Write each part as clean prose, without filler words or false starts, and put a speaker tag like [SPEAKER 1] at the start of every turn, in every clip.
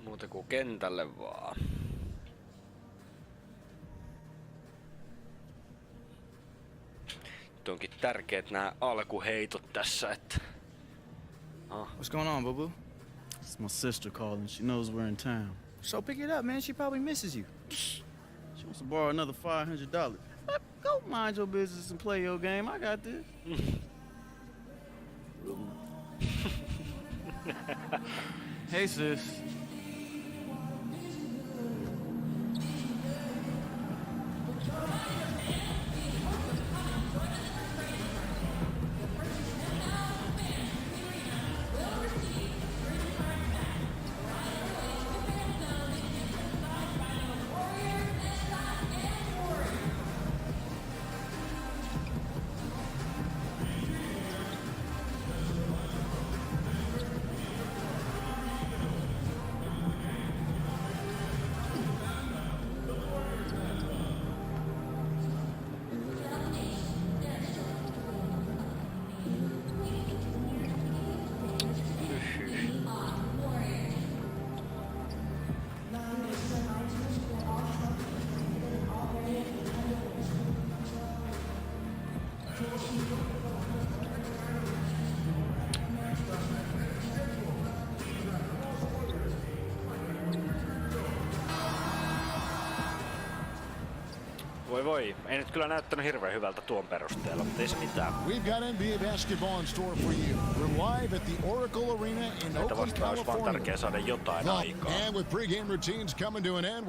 [SPEAKER 1] Muuta kuin kentälle vaan. Nyt onkin tärkeet nämä alkuheitot tässä, että...
[SPEAKER 2] What's going on, boo-boo?
[SPEAKER 3] It's my sister calling. She knows we're in town.
[SPEAKER 2] So pick it up, man. She probably misses you.
[SPEAKER 3] She wants to borrow another $500. Go mind your business and play your game. I got this. Hey, sis.
[SPEAKER 1] Voi, ei nyt kyllä näyttänyt hirveän hyvältä tuon perusteella, mutta ei se mitään.
[SPEAKER 4] We've got NBA basketball in store for you. We're live at the Oracle Arena in Oakland, California.
[SPEAKER 1] Tärkeää saada jotain aikaa.
[SPEAKER 4] And with pregame routines coming to an end,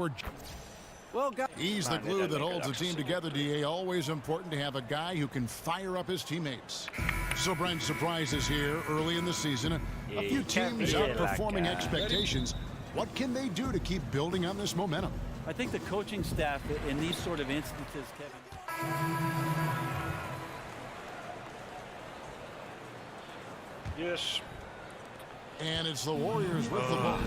[SPEAKER 4] he's the glue that holds the team together, DA. Always important to have a guy who can fire up his teammates. So Brent, surprises here early in the season. A few teams outperforming expectations. What can they do to keep building on this momentum?
[SPEAKER 5] I think the coaching staff in these sort of instances, Kevin.
[SPEAKER 1] Yes.
[SPEAKER 4] And it's the Warriors with the ball.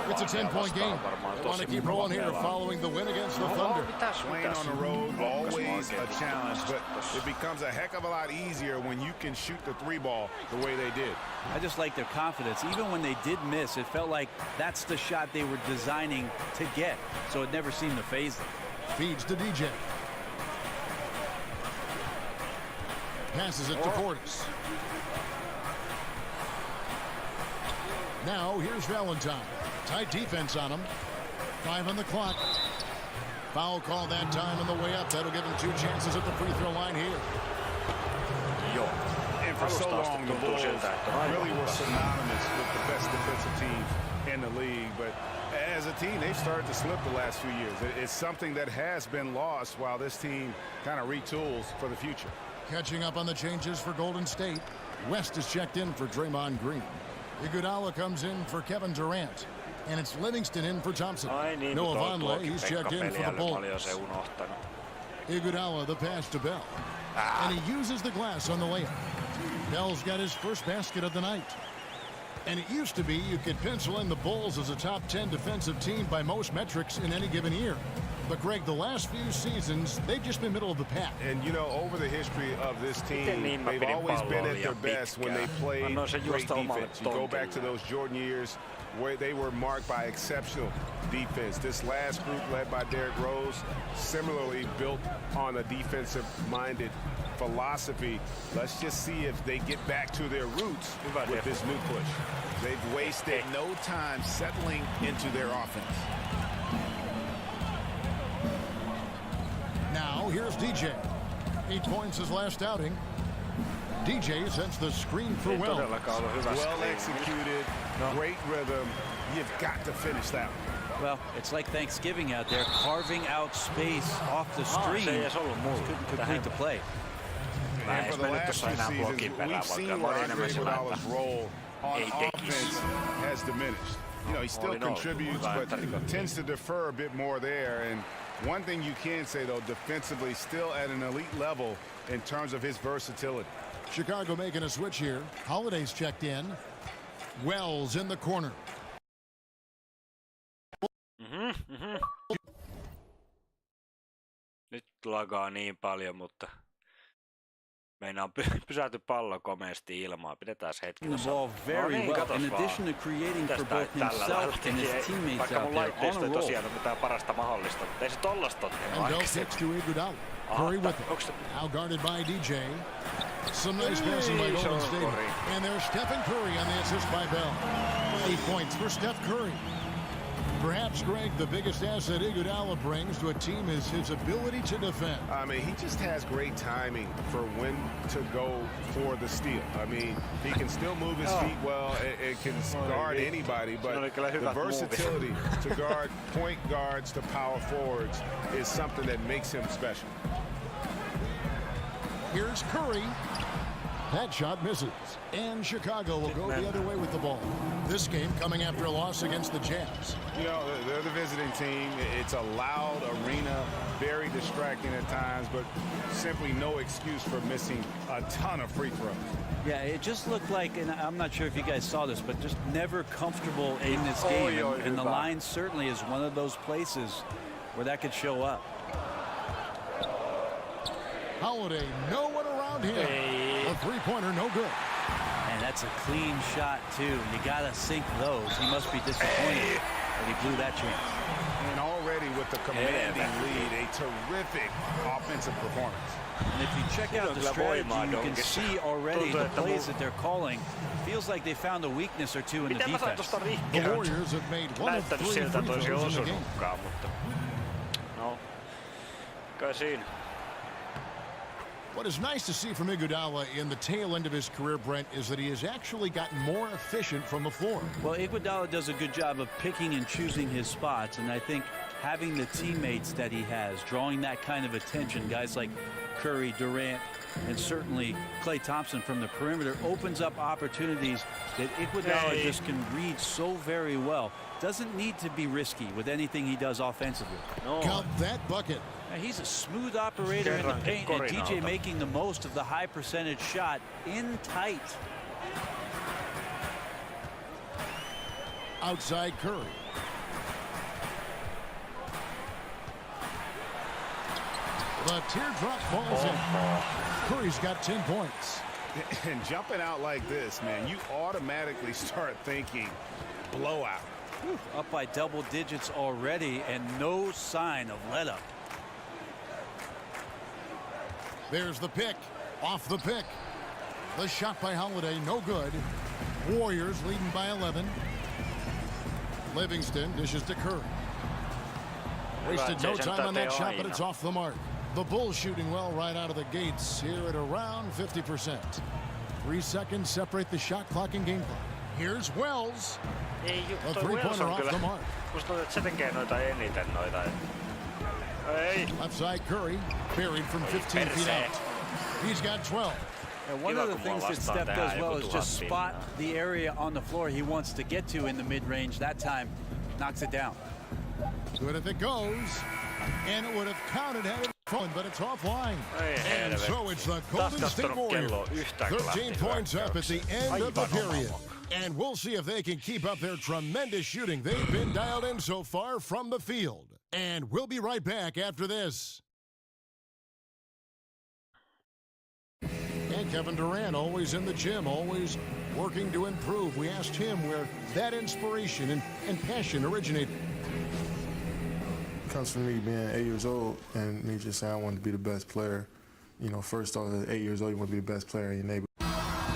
[SPEAKER 4] It's a 10-point game. They want to keep rolling here following the win against the Thunder.
[SPEAKER 6] Playing on the road, always a challenge, but it becomes a heck of a lot easier when you can shoot the three ball the way they did.
[SPEAKER 5] I just like their confidence. Even when they did miss, it felt like that's the shot they were designing to get, so it never seemed to faze them.
[SPEAKER 4] Feeds to DJ. Passes it to Portis. Now, here's Valentine. Tight defense on him. 5 on the clock. Foul call that time on the way up. That'll give him 2 chances at the free throw line here.
[SPEAKER 6] And for so long, the Bulls really were synonymous with the best defensive teams in the league. But as a team, they've started to slip the last few years. It's something that has been lost while this team kind of retools for the future.
[SPEAKER 4] Catching up on the changes for Golden State. West is checked in for Draymond Green. Iguodala comes in for Kevin Durant. And it's Livingston in for Thompson. Noah Vonleh, he's checked in for the Bulls. Iguodala, the pass to Bell. And he uses the glass on the layup. Bell's got his first basket of the night. And it used to be you could pencil in the Bulls as a top 10 defensive team by most metrics in any given year. But, Greg, the last few seasons, they've just been middle of the pack.
[SPEAKER 6] And, you know, over the history of this team, they've always been at their best when they played great defense. You go back to those Jordan years where they were marked by exceptional defense. This last group, led by Derrick Rose, similarly built on a defensive-minded philosophy. Let's just see if they get back to their roots with this new push. They've wasted no time settling into their offense.
[SPEAKER 4] Now, here's DJ. 8 points his last outing. DJ sends the screen for Wells.
[SPEAKER 6] Well executed, great rhythm. You've got to finish that one.
[SPEAKER 5] Well, it's like Thanksgiving out there, carving out space off the screen. Couldn't complete the play.
[SPEAKER 6] And for the last few seasons, we've seen where Andre Iguodala's role on offense has diminished. You know, he still contributes, but tends to defer a bit more there. And one thing you can say, though, defensively, still at an elite level in terms of his versatility.
[SPEAKER 4] Chicago making a switch here. Holiday's checked in. Wells in the corner.
[SPEAKER 1] Nyt lagaa niin paljon, mutta Meinaan pysähty pallo komeasti ilmaan. Pidetään se hetki.
[SPEAKER 5] The ball very well. In addition to creating for both himself and his teammates out there on a roll.
[SPEAKER 1] Tosiaan on mitään parasta mahdollista, mutta ei se tollasta ole
[SPEAKER 4] Iguodala. Curry with it. Now guarded by DJ. Some nice passing by Golden State. And there's Stephen Curry on the assist by Bell. 8 points for Steph Curry. Perhaps, Greg, the biggest asset Iguodala brings to a team is his ability to defend.
[SPEAKER 6] I mean, he just has great timing for when to go for the steal. I mean, he can still move his feet well. It can guard anybody, but the versatility to guard point guards to power forwards is something that makes him special.
[SPEAKER 4] Here's Curry. That shot misses, and Chicago will go the other way with the ball. This game coming after a loss against the Jazz.
[SPEAKER 6] You know, they're the visiting team. It's a loud arena, very distracting at times, but simply no excuse for missing a ton of free throws.
[SPEAKER 5] Yeah, it just looked like, and I'm not sure if you guys saw this, but just never comfortable in this game. And the line certainly is one of those places where that could show up.
[SPEAKER 4] Holiday, no one around him. A three-pointer, no good.
[SPEAKER 5] And that's a clean shot, too. You got to sink those. He must be disappointed that he blew that chance.
[SPEAKER 6] And already with the commanding lead, a terrific offensive performance.
[SPEAKER 5] And if you check out the strategy, you can see already the plays that they're calling. Feels like they found a weakness or two in the defense.
[SPEAKER 4] The Warriors have made one of 3 free throws in the game.
[SPEAKER 1] No, kai siinä.
[SPEAKER 4] What is nice to see from Iguodala in the tail end of his career, Brent, is that he has actually gotten more efficient from the floor.
[SPEAKER 5] Well, Iguodala does a good job of picking and choosing his spots, and I think having the teammates that he has, drawing that kind of attention, guys like Curry, Durant, and certainly Klay Thompson from the perimeter, opens up opportunities that Iguodala just can read so very well. Doesn't need to be risky with anything he does offensively.
[SPEAKER 4] No. Count that bucket.
[SPEAKER 5] He's a smooth operator in the paint, and DJ making the most of the high percentage shot in tight.
[SPEAKER 4] Outside Curry. The teardrop falls in. Curry's got 10 points.
[SPEAKER 6] And jumping out like this, man, you automatically start thinking blowout.
[SPEAKER 5] Up by double digits already, and no sign of let up.
[SPEAKER 4] There's the pick. Off the pick. The shot by Holiday, no good. Warriors leading by 11. Livingston dishes to Curry. Wasted no time on that shot, but it's off the mark. The Bulls shooting well right out of the gates here at around 50%. 3 seconds separate the shot clock and game clock. Here's Wells. A three-pointer off the mark.
[SPEAKER 1] Se tekee noita eniten noita.
[SPEAKER 4] Left side Curry, buried from 15 feet out. He's got 12.
[SPEAKER 5] And one of the things that Steph does well is just spot the area on the floor he wants to get to in the mid-range. That time, knocks it down.
[SPEAKER 4] Good if it goes. And it would have counted had it fallen, but it's offline. And so it's the Golden State Warriors. 13 points up at the end of the period. And we'll see if they can keep up their tremendous shooting they've been dialed in so far from the field. And we'll be right back after this. And Kevin Durant, always in the gym, always working to improve. We asked him where that inspiration and passion originated.
[SPEAKER 7] It comes from me being 8 years old and me just saying I want to be the best player. You know, first off, at 8 years old, you want to be the best player in your neighborhood.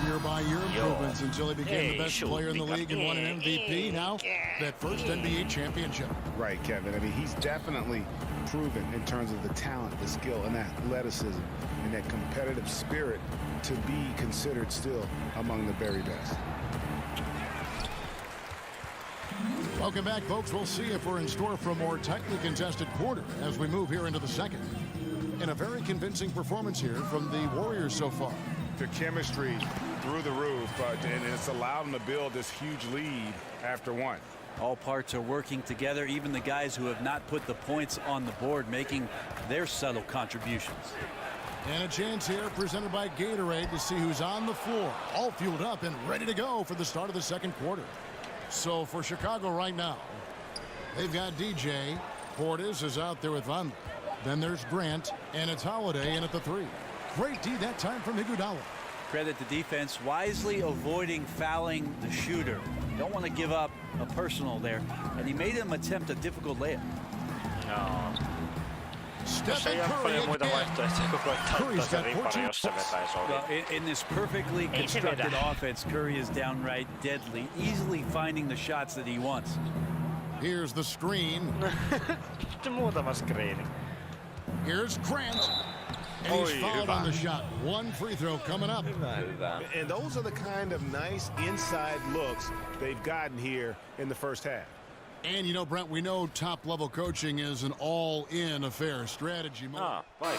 [SPEAKER 4] Year-by-year improvements until he became the best player in the league and won an MVP. Now, that first NBA championship.
[SPEAKER 6] Right, Kevin. I mean, he's definitely proven in terms of the talent, the skill, and athleticism, and that competitive spirit to be considered still among the very best.
[SPEAKER 4] Welcome back, folks. We'll see if we're in store for a more tightly contested quarter as we move here into the second. And a very convincing performance here from the Warriors so far.
[SPEAKER 6] The chemistry through the roof, and it's allowed them to build this huge lead after one.
[SPEAKER 5] All parts are working together, even the guys who have not put the points on the board making their subtle contributions.
[SPEAKER 4] And a chance here presented by Gatorade to see who's on the floor, all fueled up and ready to go for the start of the second quarter. So for Chicago right now, they've got DJ. Portis is out there with Van. Then there's Grant, and it's Holiday in at the 3. Great D that time from Iguodala.
[SPEAKER 5] Credit the defense, wisely avoiding fouling the shooter. Don't want to give up a personal there. And he made him attempt a difficult layup.
[SPEAKER 1] No.
[SPEAKER 4] Steph
[SPEAKER 1] Ei ole
[SPEAKER 4] Curry
[SPEAKER 1] paljon muita
[SPEAKER 4] again.
[SPEAKER 1] vaihtoehtoja kuin koittaa
[SPEAKER 4] Curry's
[SPEAKER 1] ottaa se
[SPEAKER 4] got
[SPEAKER 1] ripari,
[SPEAKER 4] 14
[SPEAKER 1] jos se vetäisi ohi.
[SPEAKER 5] Well, in this perfectly
[SPEAKER 1] Ei se
[SPEAKER 5] constructed
[SPEAKER 1] vedä.
[SPEAKER 5] offense, Curry is downright deadly, easily finding the shots that he wants.
[SPEAKER 4] Here's the screen.
[SPEAKER 1] Sitten muutama screeni.
[SPEAKER 4] Here's Grant. And he's fouled on the shot. One free throw coming up.
[SPEAKER 1] Hyvä.
[SPEAKER 6] And those are the kind of nice inside looks they've gotten here in the first half.
[SPEAKER 4] And you know, Brent, we know top-level coaching is an all-in affair. Strategy mode.
[SPEAKER 1] Vaihtoa.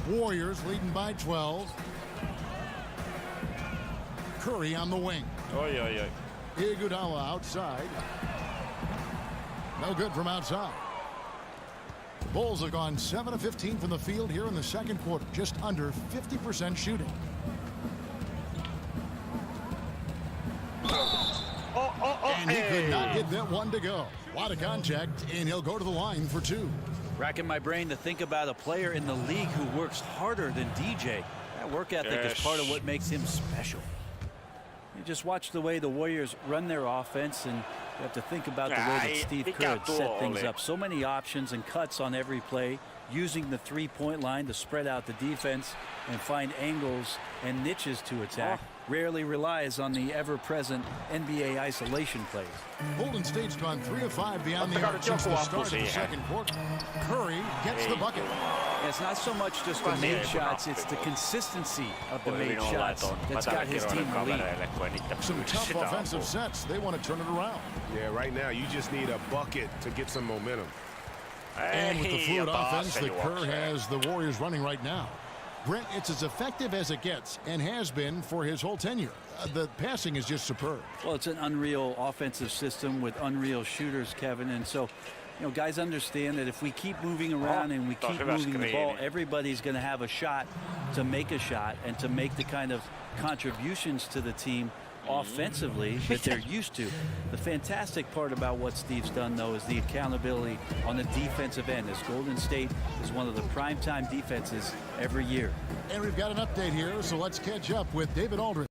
[SPEAKER 4] Warriors leading by 12. Curry on the wing.
[SPEAKER 1] Oi.
[SPEAKER 4] Iguodala outside. No good from outside. Bulls have gone 7 of 15 from the field here in the second quarter. Just under 50% shooting. And he could not get that one to go. A lot of contact, and he'll go to the line for 2.
[SPEAKER 5] Racking my brain to think about a player in the league who works harder than DJ. That work ethic is part of what makes him special. You just watch the way the Warriors run their offense, and you have to think about the way that Steve Kerr had set things up. So many options and cuts on every play, using the three-point line to spread out the defense and find angles and niches to attack. Rarely relies on the ever-present NBA isolation plays.
[SPEAKER 4] Golden State's gone 3 of 5 beyond the arc since the start of the second quarter. Curry gets the bucket.
[SPEAKER 5] And it's not so much just the made shots, it's the consistency of the made shots that's got his team in the lead.
[SPEAKER 4] Some tough offensive sets. They want to turn it around.
[SPEAKER 6] Yeah, right now you just need a bucket to get some momentum.
[SPEAKER 4] And with the fluid offense that Kerr has the Warriors running right now, Brent, it's as effective as it gets and has been for his whole tenure. The passing is just superb.
[SPEAKER 5] Well, it's an unreal offensive system with unreal shooters, Kevin. And so, you know, guys understand that if we keep moving around and we keep moving the ball, everybody's going to have a shot to make a shot and to make the kind of contributions to the team offensively that they're used to. The fantastic part about what Steve's done, though, is the accountability on the defensive end, as Golden State is one of the primetime defenses every year.
[SPEAKER 4] And we've got an update here, so let's catch up with David Aldridge.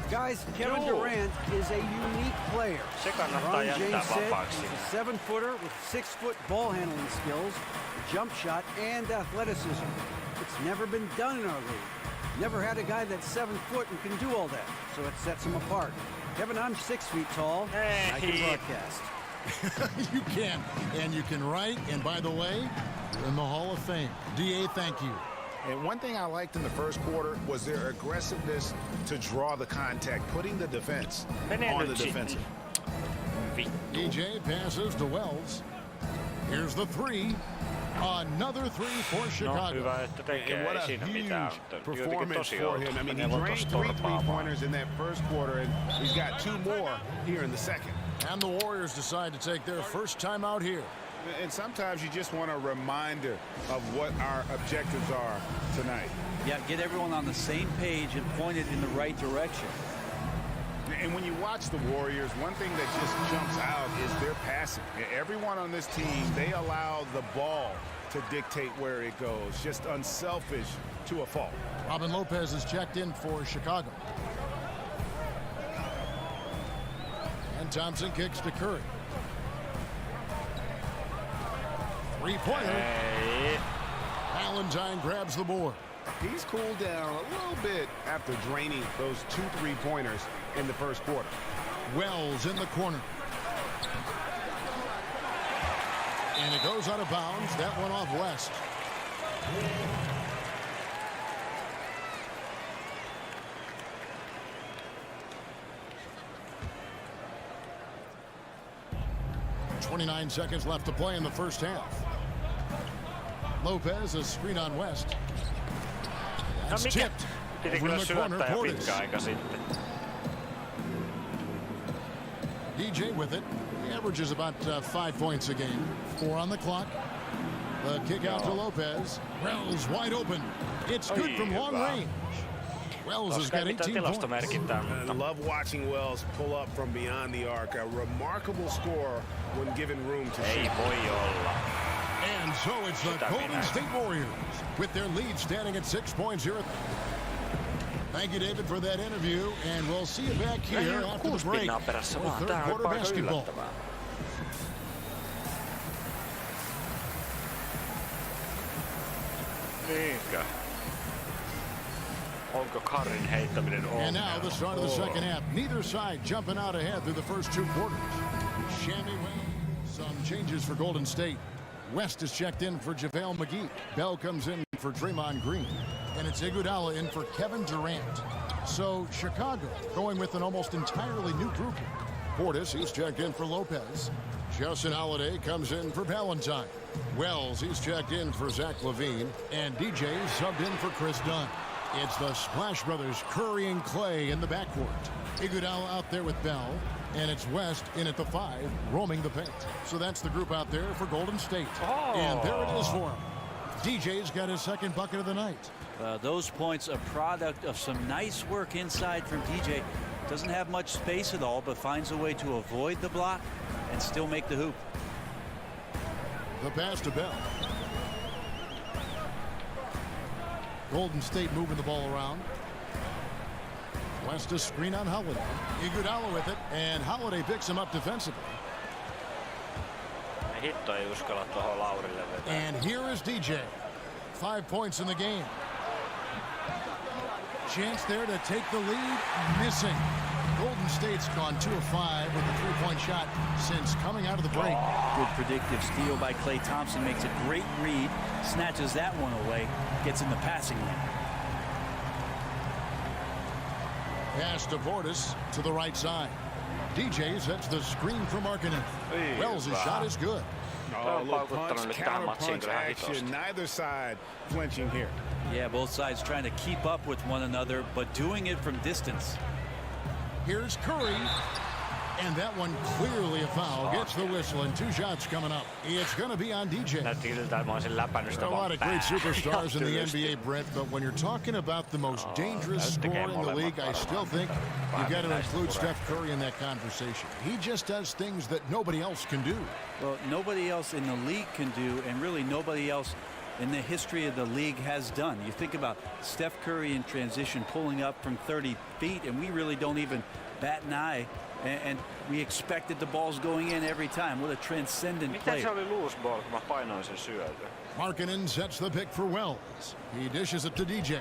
[SPEAKER 8] Guys, Kevin Durant is a unique player. LeBron James said he's a 7-footer with 6-foot ball handling skills, jump shot, and athleticism. It's never been done in our league. Never had a guy that's 7 foot and can do all that, so it sets him apart. Kevin, I'm 6 feet tall. I can broadcast.
[SPEAKER 4] You can, and you can write. And by the way, you're in the Hall of Fame. DA, thank you.
[SPEAKER 6] And one thing I liked in the first quarter was their aggressiveness to draw the contact, putting the defense on the defensive.
[SPEAKER 4] DJ passes to Wells. Here's the 3. Another 3 for Chicago.
[SPEAKER 1] No, hyvä, että tekee.
[SPEAKER 6] And what a
[SPEAKER 1] Ei siinä
[SPEAKER 6] huge
[SPEAKER 1] mitään.
[SPEAKER 6] performance for him. I mean, he drained 3 3-pointers in that first quarter, and he's got 2 more here in the second.
[SPEAKER 4] And the Warriors decide to take their first time out here.
[SPEAKER 6] And sometimes you just want a reminder of what our objectives are tonight.
[SPEAKER 5] Yeah, get everyone on the same page and pointed in the right direction.
[SPEAKER 6] And when you watch the Warriors, one thing that just jumps out is their passing. Everyone on this team, they allow the ball to dictate where it goes. Just unselfish to a fault.
[SPEAKER 4] Robin Lopez is checked in for Chicago. And Thompson kicks to Curry. 3-pointer.
[SPEAKER 1] Ei.
[SPEAKER 4] Valentine grabs the board.
[SPEAKER 6] He's cooled down a little bit after draining those 2 3-pointers in the first quarter.
[SPEAKER 4] Wells in the corner. And it goes out of bounds. That one off West. .29 seconds left to play in the first half. Lopez, a screen on West. That's tipped.
[SPEAKER 1] Piti kyllä syöttää jo pitkä aika sitten.
[SPEAKER 4] DJ with it. He averages about 5 points a game. 4 on the clock. The kick out to Lopez. Wells wide open. It's good from long range. Wells has got 18
[SPEAKER 1] tilastomerkintää,
[SPEAKER 6] I
[SPEAKER 1] mutta
[SPEAKER 6] love watching Wells pull up from beyond the arc. A remarkable score when given room to
[SPEAKER 1] ei
[SPEAKER 6] shoot.
[SPEAKER 1] voi olla.
[SPEAKER 4] And so it's the Golden State Warriors with their lead standing at 6.0. Thank you, David, for that interview, and we'll see you back here after the break for third quarter basketball.
[SPEAKER 1] Niinkö? Onko Karin heittäminen ongelma?
[SPEAKER 4] And now the start of the second half. Neither side jumping out ahead through the first two quarters. Shammy Wayne, some changes for Golden State. West is checked in for JaVale McGee. Bell comes in for Draymond Green. And it's Iguodala in for Kevin Durant. So Chicago going with an almost entirely new group. Portis, he's checked in for Lopez. Justin Holiday comes in for Valentine. Wells, he's checked in for Zach LaVine. And DJ subbed in for Chris Dunn. It's the Splash Brothers, Curry and Clay in the backcourt. Iguodala out there with Bell. And it's West in at the 5, roaming the paint. So that's the group out there for Golden State. And there it is for him. DJ's got his second bucket of the night.
[SPEAKER 5] Those points a product of some nice work inside from DJ. Doesn't have much space at all, but finds a way to avoid the block and still make the hoop.
[SPEAKER 4] The pass to Bell. Golden State moving the ball around. West to screen on Holiday. Iguodala with it, and Holiday picks him up defensively.
[SPEAKER 1] Hitto ei uskalla tuohon Laurille vetää.
[SPEAKER 4] And here is DJ. 5 points in the game. Chance there to take the lead. Missing. Golden State's gone 2 of 5 with a three-point shot since coming out of the break.
[SPEAKER 5] Good predictive steal by Klay Thompson. Makes a great read. Snatches that one away. Gets in the passing lane.
[SPEAKER 4] Pass to Portis to the right side. DJ sets the screen for Markkanen. Wells' shot is good.
[SPEAKER 6] Oh, look, punch, counter punch action. Neither side flinching here.
[SPEAKER 5] Yeah, both sides trying to keep up with one another, but doing it from distance.
[SPEAKER 4] Here's Curry. And that one clearly a foul. Gets the whistle and 2 shots coming up. It's going to be on DJ.
[SPEAKER 1] There are
[SPEAKER 4] a lot of great superstars in the NBA, Brent, but when you're talking about the most dangerous scorer in the league, I still think you've got to include Steph Curry in that conversation. He just does things that nobody else can do.
[SPEAKER 5] Well, nobody else in the league can do, and really nobody else in the history of the league has done. You think about Steph Curry in transition pulling up from 30 feet, and we really don't even bat an eye. And we expected the balls going in every time. What a transcendent play.
[SPEAKER 4] Markkanen sets the pick for Wells. He dishes it to DJ.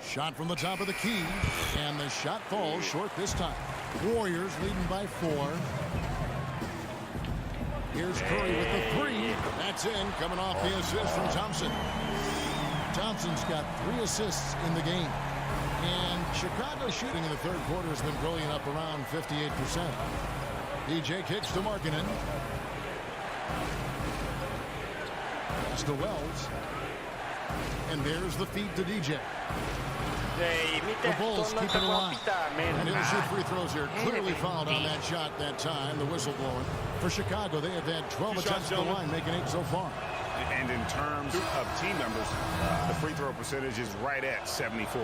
[SPEAKER 4] Shot from the top of the key, and the shot falls short this time. Warriors leading by 4. Here's Curry with the 3. That's in, coming off the assist from Thompson. Thompson's got 3 assists in the game. And Chicago's shooting in the third quarter has been brilliant, up around 58%. DJ kicks to Markkanen. Pass to Wells. And there's the feed to DJ. The Bulls keep it alive. And he'll shoot free throws here. Clearly fouled on that shot that time, the whistle blowing. For Chicago, they have had 12 attempts at the line, making 8 so far.
[SPEAKER 6] And in terms of team numbers, the free throw percentage is right at 74.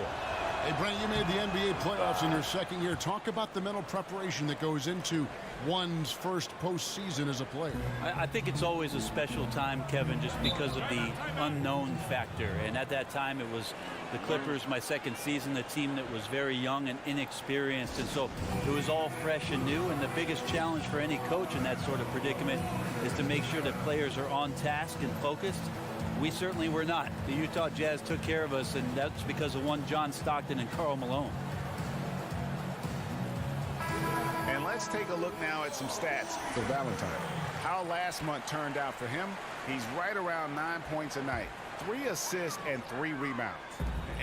[SPEAKER 4] Hey, Brent, you made the NBA playoffs in your second year. Talk about the mental preparation that goes into one's first postseason as a player.
[SPEAKER 5] I think it's always a special time, Kevin, just because of the unknown factor. And at that time, it was the Clippers, my second season, a team that was very young and inexperienced. And so it was all fresh and new. And the biggest challenge for any coach in that sort of predicament is to make sure that players are on task and focused. We certainly were not. The Utah Jazz took care of us, and that's because of one John Stockton and Karl Malone.
[SPEAKER 6] And let's take a look now at some stats for Valentine. How last month turned out for him, he's right around 9 points a night, 3 assists and 3 rebounds.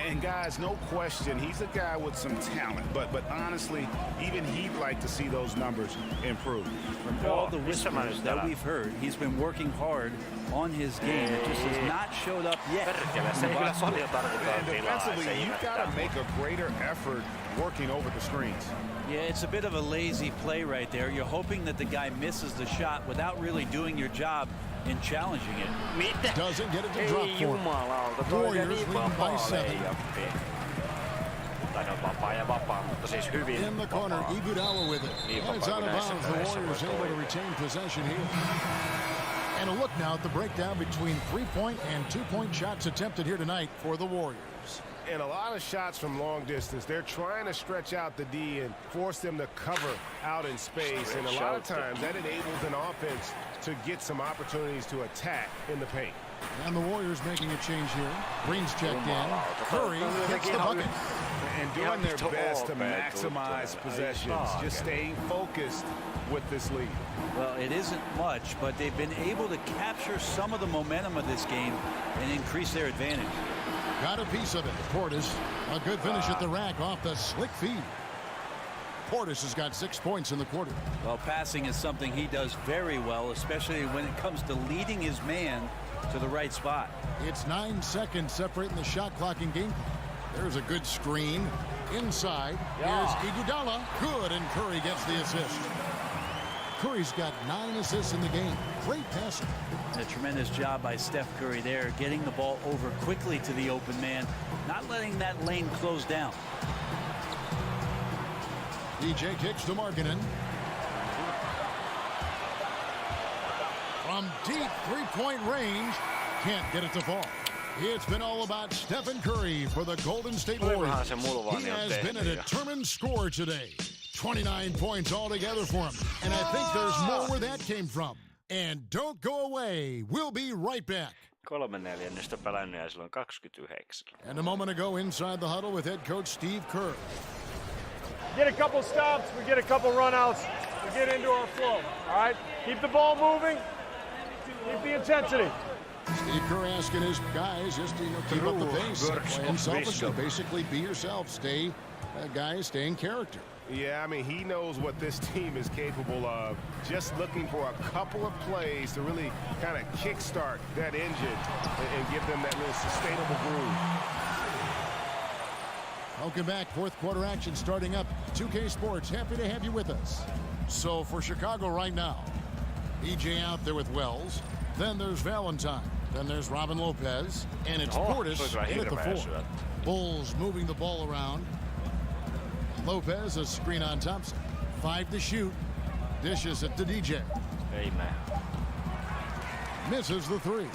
[SPEAKER 6] And guys, no question, he's a guy with some talent, but honestly, even he'd like to see those numbers improve.
[SPEAKER 5] From all the whispers that we've heard, he's been working hard on his game. It just has not showed up yet.
[SPEAKER 6] And defensively, you've got to make a greater effort working over the screens.
[SPEAKER 5] Yeah, it's a bit of a lazy play right there. You're hoping that the guy misses the shot without really doing your job in challenging it.
[SPEAKER 4] Doesn't get it to drop for him. Warriors lead by 7. In the corner, Iguodala with it. And it's out of bounds. The Warriors able to retain possession here. And a look now at the breakdown between 3-point and 2-point shots attempted here tonight for the Warriors.
[SPEAKER 6] And a lot of shots from long distance. They're trying to stretch out the D and force them to cover out in space. And a lot of times that enables an offense to get some opportunities to attack in the paint.
[SPEAKER 4] And the Warriors making a change here. Green's checked in. Curry hits the bucket.
[SPEAKER 6] And doing their best to maximize possessions. Just staying focused with this lead.
[SPEAKER 5] Well, it isn't much, but they've been able to capture some of the momentum of this game and increase their advantage.
[SPEAKER 4] Got a piece of it. Portis, a good finish at the rack off the slick feed. Portis has got 6 points in the quarter.
[SPEAKER 5] Well, passing is something he does very well, especially when it comes to leading his man to the right spot.
[SPEAKER 4] It's 9 seconds separating the shot clock and game. There's a good screen. Inside, here's Iguodala. Good, and Curry gets the assist. Curry's got 9 assists in the game. Great passing.
[SPEAKER 5] A tremendous job by Steph Curry there, getting the ball over quickly to the open man, not letting that lane close down.
[SPEAKER 4] DJ kicks to Markkanen. From deep three-point range, can't get it to fall. It's been all about Stephen Curry for the Golden State Warriors. He has been a determined scorer today. 29 points altogether for him. And I think there's more where that came from. And don't go away. We'll be right back.
[SPEAKER 1] 3/4 pelännyt ja silloin 29.
[SPEAKER 4] And a moment ago inside the huddle with head coach Steve Kerr.
[SPEAKER 9] Get a couple stops, we get a couple runouts, we get into our flow, all right? Keep the ball moving, keep the intensity.
[SPEAKER 4] Steve Kerr asking his guys just to keep up the pace, play unselfishly, basically be yourself, stay in character.
[SPEAKER 6] Yeah, I mean, he knows what this team is capable of. Just looking for a couple of plays to really kind of kickstart that engine and give them that little sustainable groove.
[SPEAKER 4] Welcome back. Fourth quarter action starting up. 2K Sports, happy to have you with us. So for Chicago right now, EJ out there with Wells. Then there's Valentine. Then there's Robin Lopez. And it's Portis in at the 4. Bulls moving the ball around. Lopez, a screen on Thompson. 5 to shoot. Dishes it to DJ.
[SPEAKER 1] Amen.
[SPEAKER 4] Misses the 3.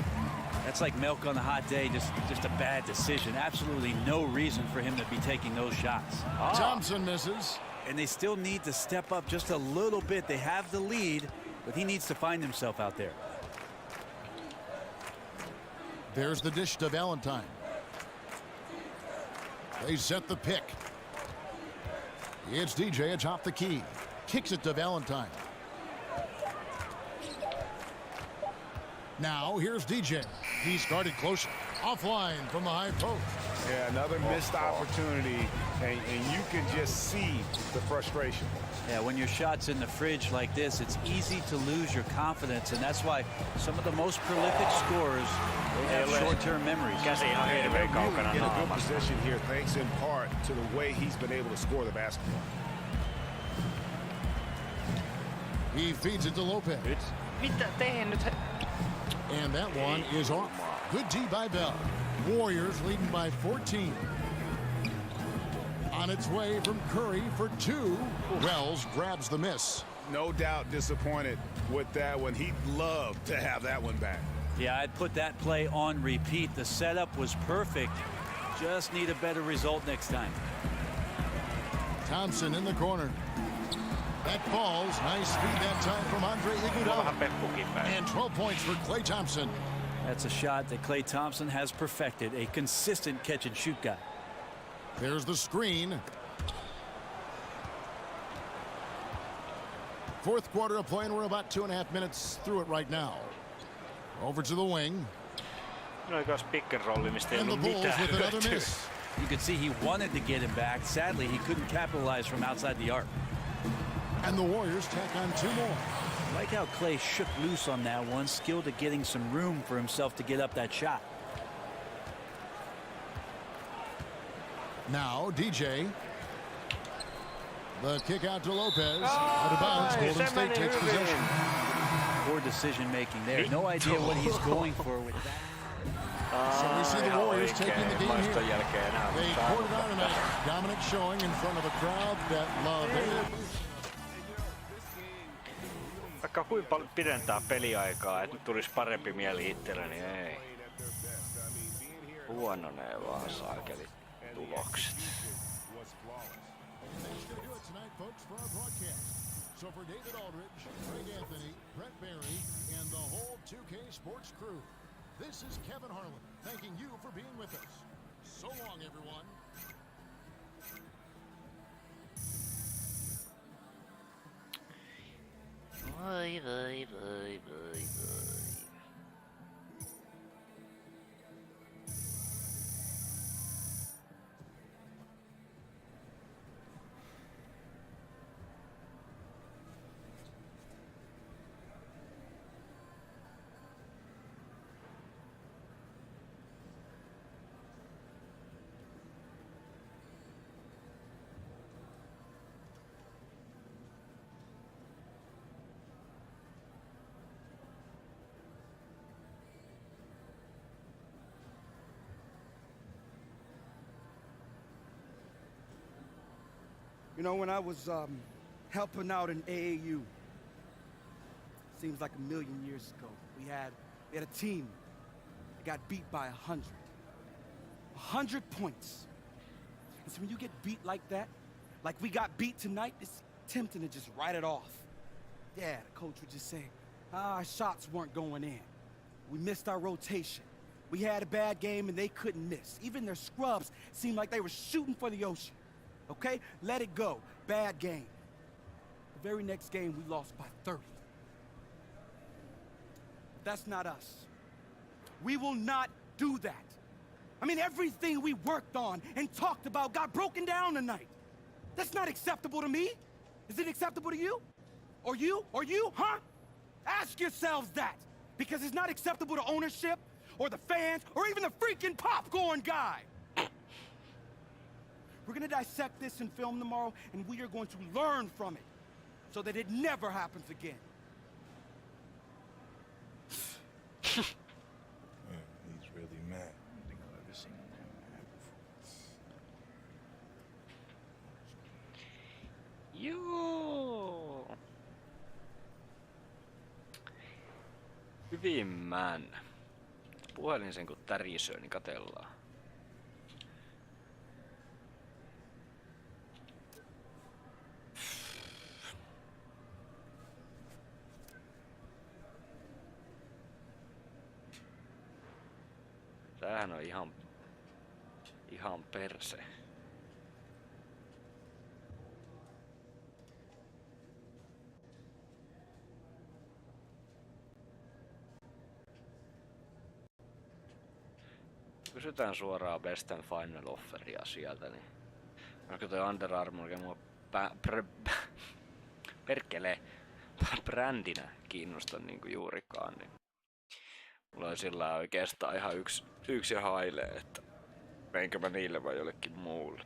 [SPEAKER 5] That's like milk on a hot day, just a bad decision. Absolutely no reason for him to be taking those shots.
[SPEAKER 4] Thompson misses.
[SPEAKER 5] And they still need to step up just a little bit. They have the lead, but he needs to find himself out there.
[SPEAKER 4] There's the dish to Valentine. They set the pick. It's DJ atop the key. Kicks it to Valentine. Now here's DJ. He started closer. Offline from the high post.
[SPEAKER 6] Yeah, another missed opportunity, and you can just see the frustration.
[SPEAKER 5] Yeah, when your shot's in the fridge like this, it's easy to lose your confidence, and that's why some of the most prolific scorers have short-term memories.
[SPEAKER 6] Really get a good position here, thanks in part to the way he's been able to score the basketball.
[SPEAKER 4] He feeds it to Lopez. And that one is off. Good D by Bell. Warriors leading by 14. On its way from Curry for 2. Wells grabs the miss.
[SPEAKER 6] No doubt disappointed with that one. He'd love to have that one back.
[SPEAKER 5] Yeah, I'd put that play on repeat. The setup was perfect. Just need a better result next time.
[SPEAKER 4] Thompson in the corner. That falls. Nice feed that time from Andre Iguodala. And 12 points for Klay Thompson.
[SPEAKER 5] That's a shot that Klay Thompson has perfected. A consistent catch-and-shoot guy.
[SPEAKER 4] There's the screen. Fourth quarter of play, and we're about 2.5 minutes through it right now. Over to the wing. And the Bulls with another miss.
[SPEAKER 5] You could see he wanted to get him back. Sadly, he couldn't capitalize from outside the arc.
[SPEAKER 4] And the Warriors tack on 2 more.
[SPEAKER 5] I like how Klay shook loose on that one, skilled at getting some room for himself to get up that shot.
[SPEAKER 4] Now DJ. The kick out to Lopez. Out of bounds. Golden State takes possession.
[SPEAKER 5] Poor decision making there. No idea what he's going for with that.
[SPEAKER 4] So we see the Warriors taking the game here. They poured it on tonight. Dominant showing in front of a crowd that loved it.
[SPEAKER 1] Vaikka kuinka paljon pidentää peliaikaa, että tulisi parempi mieli itsellä, niin ei. Huononee vaan saakeli tulokset.
[SPEAKER 4] So for David Aldridge, Craig Anthony, Brett Barry, and the whole 2K Sports crew, this is Kevin Harlan thanking you for being with us. So long, everyone.
[SPEAKER 1] Vai, vai, vai, vai, vai.
[SPEAKER 8] You know, when I was helping out in AAU, seems like a million years ago, we had a team that got beat by 100. 100 points. And so when you get beat like that, like we got beat tonight, it's tempting to just write it off. Yeah, the coach would just say, our shots weren't going in. We missed our rotation. We had a bad game and they couldn't miss. Even their scrubs seemed like they were shooting for the ocean. Okay? Let it go. Bad game. The very next game, we lost by 30. That's not us. We will not do that. I mean, everything we worked on and talked about got broken down tonight. That's not acceptable to me. Is it acceptable to you? Or you? Or you? Huh? Ask yourselves that. Because it's not acceptable to ownership, or the fans, or even the freaking popcorn guy. We're gonna dissect this in film tomorrow, and we are going to learn from it, so that it never happens again.
[SPEAKER 6] Man, he's really mad.
[SPEAKER 3] I don't think I've ever seen him mad before.
[SPEAKER 1] Joo. Hyvimmän. Puhelin sen kun tärisöö, niin katellaan. Tämähän on ihan perse. Kysytään suoraan Best and Final Offeria sieltä, niin onko toi Under Armour mua perkele brändinä kiinnosta niinku juurikaan, niin mulla on sillä oikeastaan ihan yksi ja hailee, että meinkö mä niille vai jollekin muulle.